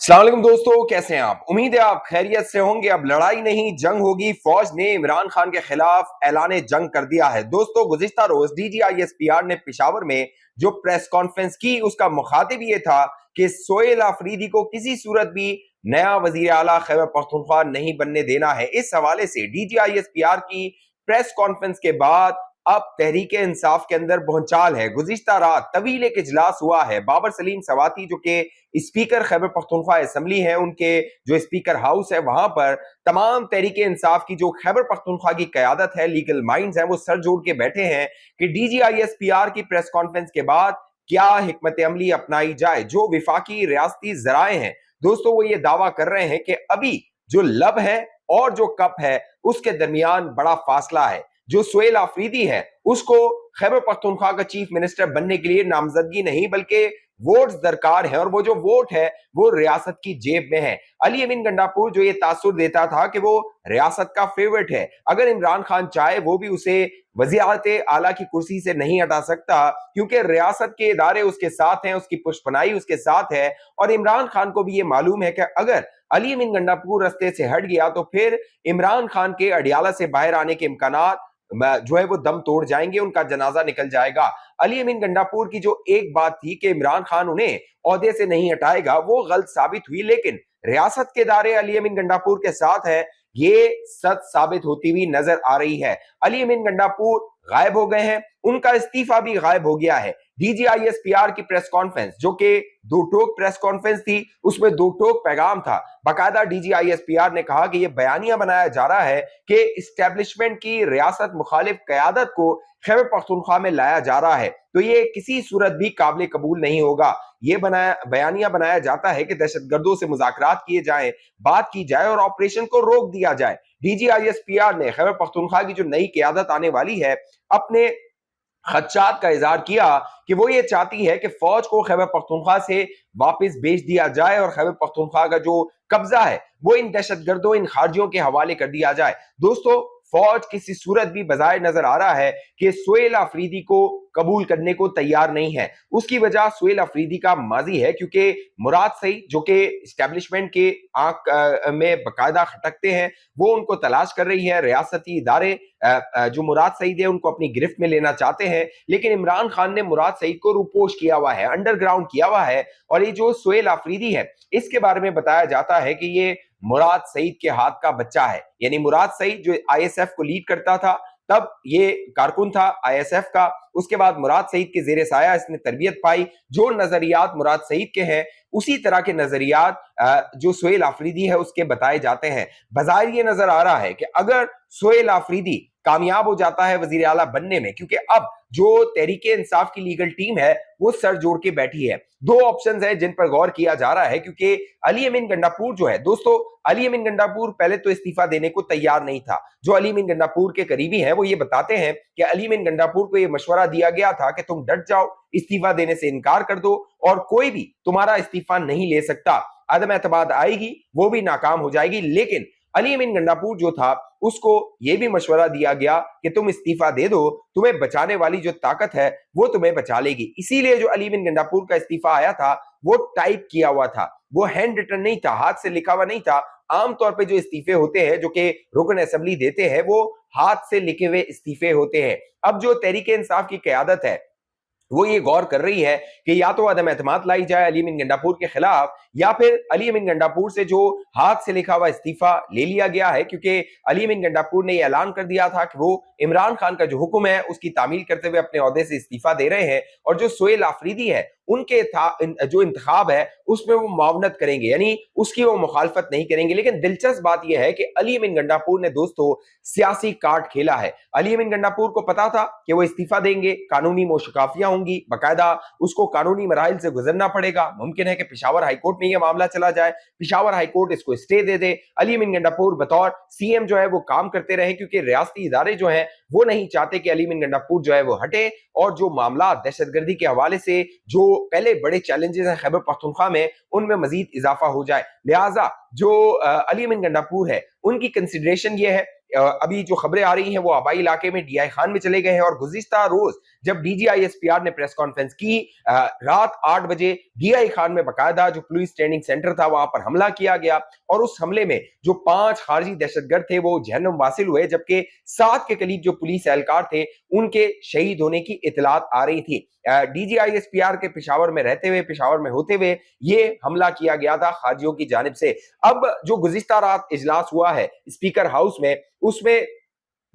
अस्सलाम वालेकुम दोस्तों, कैसे हैं आप? उम्मीद है आप खैरियत से होंगे। अब लड़ाई नहीं जंग होगी। फौज ने इमरान खान के खिलाफ ऐलान जंग कर दिया है। दोस्तों, गुज़िश्ता रोज DGISPR ने पेशावर में जो प्रेस कॉन्फ्रेंस की, उसका मुखातिब ये था कि सोहेल आफरीदी को किसी सूरत भी नया वजीर आला खैबर पख्तूनख्वा नहीं बनने देना है। इस हवाले से DGISPR की प्रेस कॉन्फ्रेंस के बाद अब तहरीक इंसाफ के अंदर भौचाल है। गुज़िश्ता रात तवील एक इजलास हुआ है। बाबर सलीम सवाती जो कि स्पीकर खैबर पख्तूनख्वा असेंबली है, उनके जो स्पीकर हाउस है, वहां पर तमाम तहरीक इंसाफ की जो खैबर पख्तूनख्वा की क़यादत है, लीगल माइंड्स हैं, वो सर जोड़ के बैठे हैं कि DGISPR की प्रेस कॉन्फ्रेंस के बाद क्या हिकमत अमली अपनाई जाए। जो विफाकी रियासती ज़राए हैं दोस्तों, वो ये दावा कर रहे हैं कि अभी जो लब है और जो कप है उसके दरमियान बड़ा फासला है। जो सोहेल आफरीदी है उसको खैबर पख्तूनख्वा का चीफ मिनिस्टर बनने के लिए नामजदगी नहीं बल्कि वोट्स दरकार है, और वो जो वोट है वो रियासत की जेब में है। अली अमीन गंडापुर जो ये तासुर देता था कि वो रियासत का फेवरेट है, अगर इमरान खान चाहे वो भी उसे वज़ीर आला की कुर्सी से नहीं हटा सकता, क्योंकि रियासत के इदारे उसके साथ हैं, उसकी पुष्पनाई उसके साथ है। और इमरान खान को भी ये मालूम है कि अगर अली अमीन गंडापुर रास्ते से हट गया तो फिर इमरान खान के अडियाला से बाहर आने के इम्कानात जो है वो दम तोड़ जाएंगे, उनका जनाजा निकल जाएगा। अली अमीन गंडापुर की जो एक बात थी कि इमरान खान उन्हें ओहदे से नहीं हटाएगा, वो गलत साबित हुई, लेकिन रियासत के दायरे अली अमीन गंडापुर के साथ है, ये सच साबित होती हुई नजर आ रही है। अली अमीन गंडापुर गायब हो गए हैं, उनका इस्तीफा भी गायब हो गया है। DGISPR की प्रेस कॉन्फ्रेंस जो कि दो टोक प्रेस कॉन्फ्रेंस थी, उसमें दो टोक पैगाम था। बाकायदा DGISPR ने कहा कि यह बयानिया बनाया जा रहा है कि इस्टेब्लिशमेंट की रियासत मुखालिफ क़यादत को खैबर पख्तूनख्वा में लाया जा रहा है, तो ये किसी सूरत भी काबिल कबूल नहीं होगा। ये बयानिया बनाया जाता है कि दहशतगर्दों से मुज़ाकरात किए जाएं, बात की जाए और ऑपरेशन को रोक दिया जाए। DGISPR ने खैबर पख्तूनख्वा की जो नई क़यादत आने वाली है, अपने खदशात का इजहार किया कि वो ये चाहती है कि फौज को खैबर पख्तूनख्वा से वापस भेज दिया जाए और खैबर पख्तूनख्वा का जो कब्जा है वो इन दहशतगर्दों, इन खारजियों के हवाले कर दिया जाए। दोस्तों, फौज किसी सूरत भी बजाय नजर आ रहा है कि सोहेल आफरीदी को कबूल करने को तैयार नहीं है। उसकी वजह सोहेल आफरीदी का माजी है, क्योंकि मुराद सईद जो कि एस्टेब्लिशमेंट के आंख में बकायदा खटकते हैं, वो उनको तलाश कर रही है। रियासती इदारे जो मुराद सईद है उनको अपनी गिरफ्त में लेना चाहते हैं, लेकिन इमरान खान ने मुराद सईद को रूपोश किया हुआ है, अंडरग्राउंड किया हुआ है। और ये जो सोहेल आफरीदी है, इसके बारे में बताया जाता है कि ये मुराद सईद के हाथ का बच्चा है। यानी मुराद सईद जो ISF को लीड करता था, तब ये कारकुन था ISF का। उसके बाद मुराद सईद के जेरे साया इसने तरबियत पाई। जो नजरियात मुराद सईद के हैं उसी तरह के नजरियात जो सोहेल आफरीदी है उसके बताए जाते हैं। बज़ाहिर ये नजर आ रहा है कि अगर सोहेल आफरीदी कामयाब हो जाता है वजीर आला बनने में, क्योंकि अब जो तहरीक इंसाफ की लीगल टीम है वो सर जोड़ के बैठी है। दो ऑप्शंस हैं जिन पर गौर किया जा रहा है, क्योंकि अली अमीन गंडापुर जो है दोस्तों, अली अमीन गंडापुर पहले तो इस्तीफा देने को तैयार नहीं था। जो अली अमीन गंडापुर के करीबी हैं वो ये बताते हैं कि अली अमीन गंडापुर को ये मशवरा दिया गया था कि तुम डट जाओ, इस्तीफा देने से इनकार कर दो और कोई भी तुम्हारा इस्तीफा नहीं ले सकता। अदम एतमाद आएगी, वो भी नाकाम हो जाएगी। लेकिन अली अमीन गंडापुर जो था उसको यह भी मशवरा दिया गया कि तुम इस्तीफा दे दो, तुम्हें बचाने वाली जो ताकत है वो तुम्हें बचा लेगी। इसीलिए जो अली अमीन गंडापुर का इस्तीफा आया था वो टाइप किया हुआ था, वो हैंड रिटन नहीं था, हाथ से लिखा हुआ नहीं था। आमतौर पे जो इस्तीफे होते हैं जो कि रुकन असेंबली देते हैं वो हाथ से लिखे हुए इस्तीफे होते हैं। अब जो तहरीक इंसाफ की क़यादत है वो ये गौर कर रही है कि या तो अदम एतमाद लाई जाए अली अमीन गंडापुर के खिलाफ, या फिर अली अमीन गंडापुर से जो हाथ से लिखा हुआ इस्तीफा ले लिया गया है, क्योंकि अली अमीन गंडापुर ने यह ऐलान कर दिया था कि वो इमरान खान का जो हुक्म है उसकी तामील करते हुए अपने ओहदे से इस्तीफा दे रहे हैं, और जो सोहेल आफरीदी है उनके जो इंतखाब है उसमें वो मुआवनत करेंगे, यानी उसकी वो मुखालफत नहीं करेंगे। लेकिन दिलचस्प बात यह है कि अली अमीन गंडापुर ने दोस्तों सियासी कार्ड खेला है। अली अमीन गंडापुर को पता था कि वो इस्तीफा देंगे, कानूनी मोशकाफियां होंगी, बाकायदा उसको कानूनी मराहिल से गुजरना पड़ेगा। मुमकिन है कि पेशावर हाईकोर्ट में यह मामला चला जाए, पेशावर हाईकोर्ट इसको स्टे दे दे। अली अमीन गंडापुर बतौर CM जो है वो काम करते रहे, क्योंकि रियासती इदारे जो हैं वो नहीं चाहते कि अली अमीन गंडापुर जो है वो हटे, और जो मामला दहशतगर्दी के हवाले से जो पहले बड़े चैलेंजेस हैं खैबर पख्तूनख्वा में, उनमें मजीद इजाफा हो जाए। लिहाजा जो अली अमीन गंडापुर है उनकी कंसिडरेशन ये है, अभी जो खबरें आ रही हैं वो आबाई इलाके में डीआई खान में चले गए हैं और गुज़िश्ता रोज जब डीजीआईएसपीआर ने प्रेस कॉन्फ्रेंस की, रात 8 बजे डीआई खान में बकायदा जो पुलिस ट्रेनिंग सेंटर था वहां पर हमला किया गया और उस हमले में जो 5 खारजी दहशतगर्द थे वो जहन्नुम वासिल हुए, जबकि 7 के करीब जो पुलिस एहलकार थे उनके शहीद होने की इतलात आ रही थी। डीजीआईएसपीआर के पेशावर में रहते हुए, पेशावर में होते हुए ये हमला किया गया था खारजियों की जानिब से। अब जो गुज़िश्ता रात इजलास हुआ है स्पीकर हाउस में, उसमें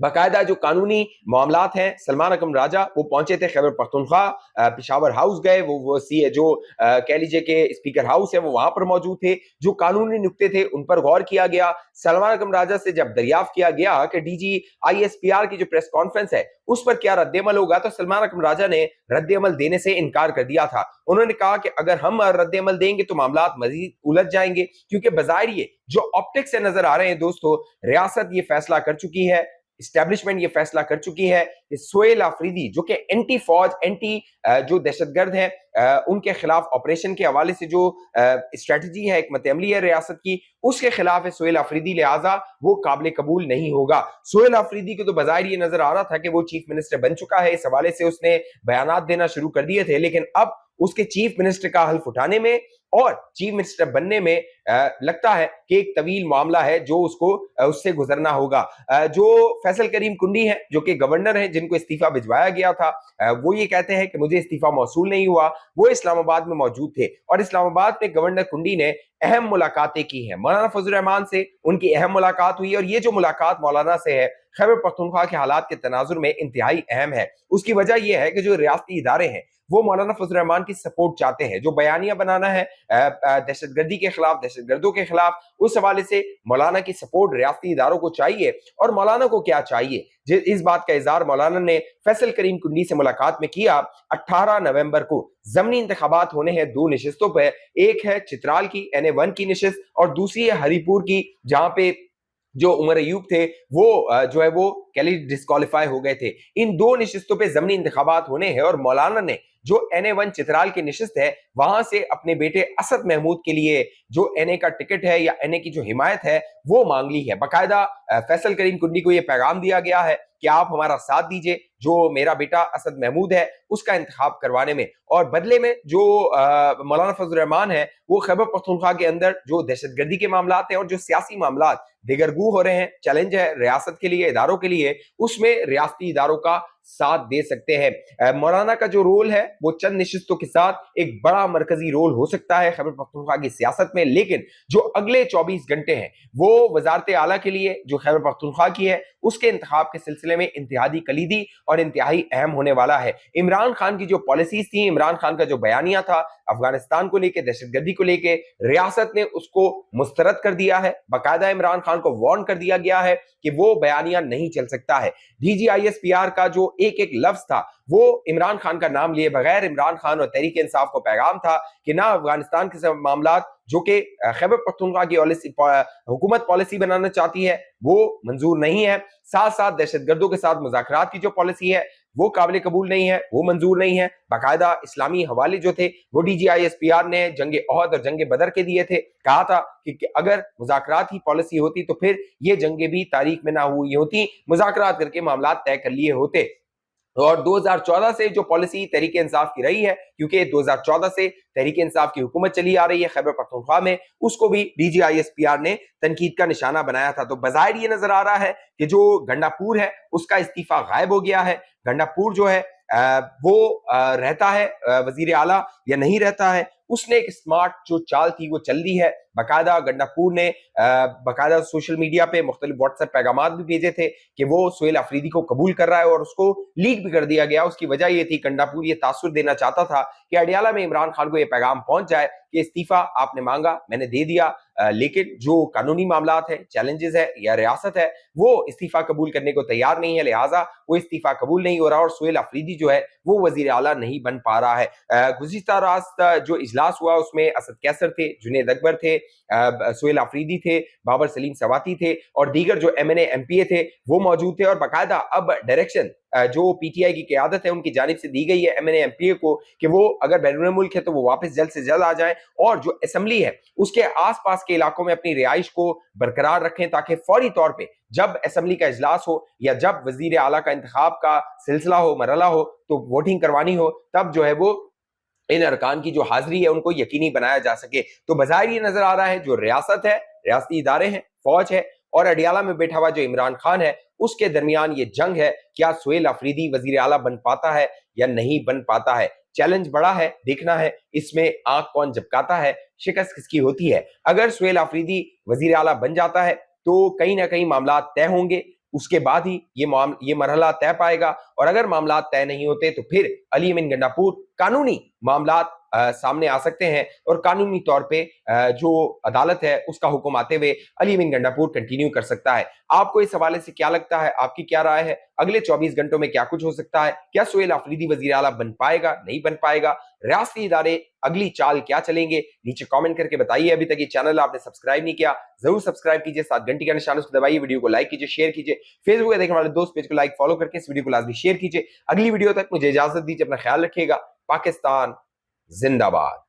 बाकायदा जो कानूनी मामलात हैं, सलमान अकरम राजा वो पहुंचे थे खैबर पख्तूनख्वा, पेशावर हाउस गए, वो जो कह लीजिए कि स्पीकर हाउस है वो वहां पर मौजूद थे। जो कानूनी नुक्ते थे उन पर गौर किया गया। सलमान अकरम राजा से जब दरियाफ्त किया गया कि डीजीआईएसपीआर की जो प्रेस कॉन्फ्रेंस है उस पर क्या रद्द-ए-अमल होगा, तो सलमान अकरम राजा ने रद्द-ए-अमल देने से इनकार कर दिया था। उन्होंने कहा कि अगर हम रद्द-ए-अमल देंगे तो मामलात मजीद उलझ जाएंगे, क्योंकि बज़ाहिर ये जो ऑप्टिक्स से नजर आ रहे हैं दोस्तों, रियासत ये फैसला कर चुकी है, इस्टेब्लिशमेंट ये फैसला कर चुकी है कि सोहेल आफरीदी जो कि एंटी फौज, एंटी जो दहशतगर्द हैं उनके खिलाफ ऑपरेशन के हवाले से जो स्ट्रेटजी है, हिकमत अमली है रियासत की, उसके खिलाफ है सोहेल आफरीदी, लिहाजा वो काबिल कबूल नहीं होगा। सोहेल आफरीदी को तो बज़ाहिर ये नजर आ रहा था कि वो चीफ मिनिस्टर बन चुका है, इस हवाले से उसने बयानात देना शुरू कर दिए थे, लेकिन अब उसके चीफ मिनिस्टर का हल्फ उठाने में और चीफ मिनिस्टर बनने में लगता है कि एक तवील मामला है जो उसको उससे गुजरना होगा। जो फैसल करीम कुंडी है जो कि गवर्नर हैं, जिनको इस्तीफा भिजवाया गया था, वो ये कहते हैं कि मुझे इस्तीफा मौसूल नहीं हुआ। वो इस्लामाबाद में मौजूद थे और इस्लामाबाद में गवर्नर कुंडी ने अहम मुलाकातें की हैं। मौलाना फजल रहमान से उनकी अहम मुलाकात हुई और ये जो मुलाकात मौलाना से है खैबर पख्तूनख्वा के हालात के तनाजुर में इंतहाई अहम है। उसकी वजह यह है कि जो रियासती इदारे हैं वो मौलाना फजल रहमान की सपोर्ट चाहते हैं। जो बयानिया बनाना है दहशतगर्दी के खिलाफ, दहशतगर्दों के खिलाफ, उस हवाले से मौलाना की सपोर्ट रियासती इदारों को चाहिए। और मौलाना को क्या चाहिए, इस बात का इजहार मौलाना ने फैसल करीम कुंडी से मुलाकात में किया। 18 नवंबर को ज़मनी इंतखाबात होने हैं 2 नशिस्तों पर, एक है चित्राल की NA1 की नशिस्त और दूसरी है हरीपुर की, जहां पे जो उमर अयूब थे वो जो है वो कैली डिस्क्वालीफाई हो गए थे। इन 2 नशिस्तों पे ज़मनी इंतखाबात होने हैं और मौलाना ने जो NA1 चित्राल की नशिस्त है वहां से अपने बेटे असद महमूद के लिए जो NA का टिकट है या NA की जो हिमायत है वो मांग ली है। बाकायदा फैसल करीम कुंडी को यह पैगाम दिया गया है कि आप हमारा साथ दीजिए जो मेरा बेटा असद महमूद है उसका इंतखाब करवाने में, और बदले में जो मौलाना फजल रहमान है वो खैबर पख्तूनख्वा के अंदर जो दहशतगर्दी के मामलात हैं और जो सियासी मामलात दिगरगू हो रहे हैं, चैलेंज है रियासत के लिए, इदारों के लिए, उसमें रियासती इदारों का साथ दे सकते हैं। मौलाना का जो रोल है वो चंद नशिस्तों के साथ एक बड़ा मरकजी रोल हो सकता है खैबर पख्तूनख्वा की सियासत में, लेकिन जो अगले 24 घंटे हैं वो वजारत आला के लिए जो खैबर पख्तूनख्वा की है उसके इंतखाब के सिलसिले में इंतहाई कलीदी और इंतहाई अहम होने वाला है। इमरान खान की जो पॉलिसीज थी, इमरान खान का जो बयानिया था अफगानिस्तान को लेकर, दहशतगर्दी को लेकर, रियासत ने उसको मुस्तरद कर दिया है। बाकायदा इमरान खान को वार्न कर दिया गया है कि वो बयानिया नहीं चल सकता है। डीजीआईएसपीआर का जो एक एक लफ्ज था वो इमरान खान का नाम लिए बगैर इमरान खान और तहरीक इंसाफ को पैगाम था कि ना अफगानिस्तान के सब मामलात जो कि खैबर पख्तूनख्वा की हुकूमत पॉलिसी बनाना चाहती है वो मंजूर नहीं है, साथ साथ दहशतगर्दों के साथ मुज़ाकरात की जो पॉलिसी है वो काबिल कबूल नहीं है, वो मंजूर नहीं है। बाकायदा इस्लामी हवाले जो थे वो डीजीआईएसपीआर ने जंगे ओहद और जंगे बदर के दिए थे। कहा था कि अगर मुज़ाकरात ही पॉलिसी होती तो फिर ये जंगे भी तारीख में ना हुई होती, मुज़ाकरात करके मामलात तय कर लिए होते। और 2014 से जो पॉलिसी तहरीक इंसाफ की रही है, क्योंकि 2014 से तहरीक इंसाफ की हुकूमत चली आ रही है खैबर पख्तूनख्वा में, उसको भी डीजीआईएसपीआर ने तनकीद का निशाना बनाया था। तो बज़ाहिर ये नजर आ रहा है कि जो गंडापुर है उसका इस्तीफा गायब हो गया है। गंडापुर जो है वो रहता है वजीर आला या नहीं रहता है, उसने एक स्मार्ट जो चाल थी वो चल दी है। बाकायदा गंडापुर ने बाकायदा सोशल मीडिया पे मुख्तलिफ व्हाट्सएप पैगामात भी भेजे थे कि वो सोहेल आफरीदी को कबूल कर रहा है और उसको लीक भी कर दिया गया। उसकी वजह ये थी, गंडापुर ये तासुर देना चाहता था कि अडियाला में इमरान खान को ये पैगाम पहुंच जाए कि इस्तीफा आपने मांगा, मैंने दे दिया, लेकिन जो कानूनी मामलात है, चैलेंजेस है या रियासत है वो इस्तीफा कबूल करने को तैयार नहीं है, लिहाजा वो इस्तीफा कबूल नहीं हो रहा और सोहेल आफरीदी जो है वो वजीर आला नहीं बन पा रहा है। गुज़िश्ता रात जो इजलास हुआ उसमें असद कैसर थे, जुनैद अकबर थे, सोहेल आफरीदी थे, बाबर सलीम सवाती थे और दीगर जो MNA MPA थे वो मौजूद थे। और बाकायदा अब डायरेक्शन जो पीटीआई की क़यादत है उनकी जानिब से दी गई है एमएनए एमपीए को कि वो अगर बैरून मुल्क है तो वो वापस जल्द से जल्द आ जाएं और जो असेंबली है उसके आसपास के इलाकों में अपनी रिहाइश को बरकरार रखें ताकि फौरी तौर पे जब असेंबली का इजलास हो या जब वजीर आला का इंतखाब का सिलसिला हो, मरहला हो, तो वोटिंग करवानी हो, तब जो है वो इन अरकान की जो हाजिरी है उनको यकीनी बनाया जा सके। तो बज़ाहिर ये नजर आ रहा है जो रियासत है, रियासती इदारे हैं, फौज है और अडियाला में बैठा हुआ जो इमरान खान है उसके दरमियान ये जंग है। क्या सुहेल अफरीदी वजीर आला बन पाता है या नहीं बन पाता है? चैलेंज बड़ा है, देखना है इसमें आंख कौन झपकाता है, शिकस्त किसकी होती है। अगर सुहेल अफरीदी वजीर आला बन जाता है तो कहीं ना कहीं मामला तय होंगे, उसके बाद ही ये मरहला तय पाएगा। और अगर मामला तय नहीं होते तो फिर अली अमीन गंडापुर कानूनी मामला सामने आ सकते हैं और कानूनी तौर पे जो अदालत है उसका हुक्म आते हुए अली अमीन गंडापुर कंटिन्यू कर सकता है। आपको इस हवाले से क्या लगता है, आपकी क्या राय है? अगले 24 घंटों में क्या कुछ हो सकता है? क्या सुहेल अफरीदी वजीर आला बन पाएगा, नहीं बन पाएगा? रियासती इदारे अगली चाल क्या चलेंगे? नीचे कमेंट करके बताइए। अभी तक ये चैनल आपने सब्सक्राइब नहीं किया, जरूर सब्सक्राइब कीजिए, साथ घंटी का निशान उसको दबाइए, वीडियो को लाइक कीजिए, शेयर कीजिए, फेसबुक पे देखने वाले दोस्त पेज को लाइक फॉलो करके इस वीडियो को लाजमी शेयर कीजिए। अगली वीडियो तक मुझे इजाजत दीजिए, अपना ख्याल रखिएगा। पाकिस्तान जिंदाबाद।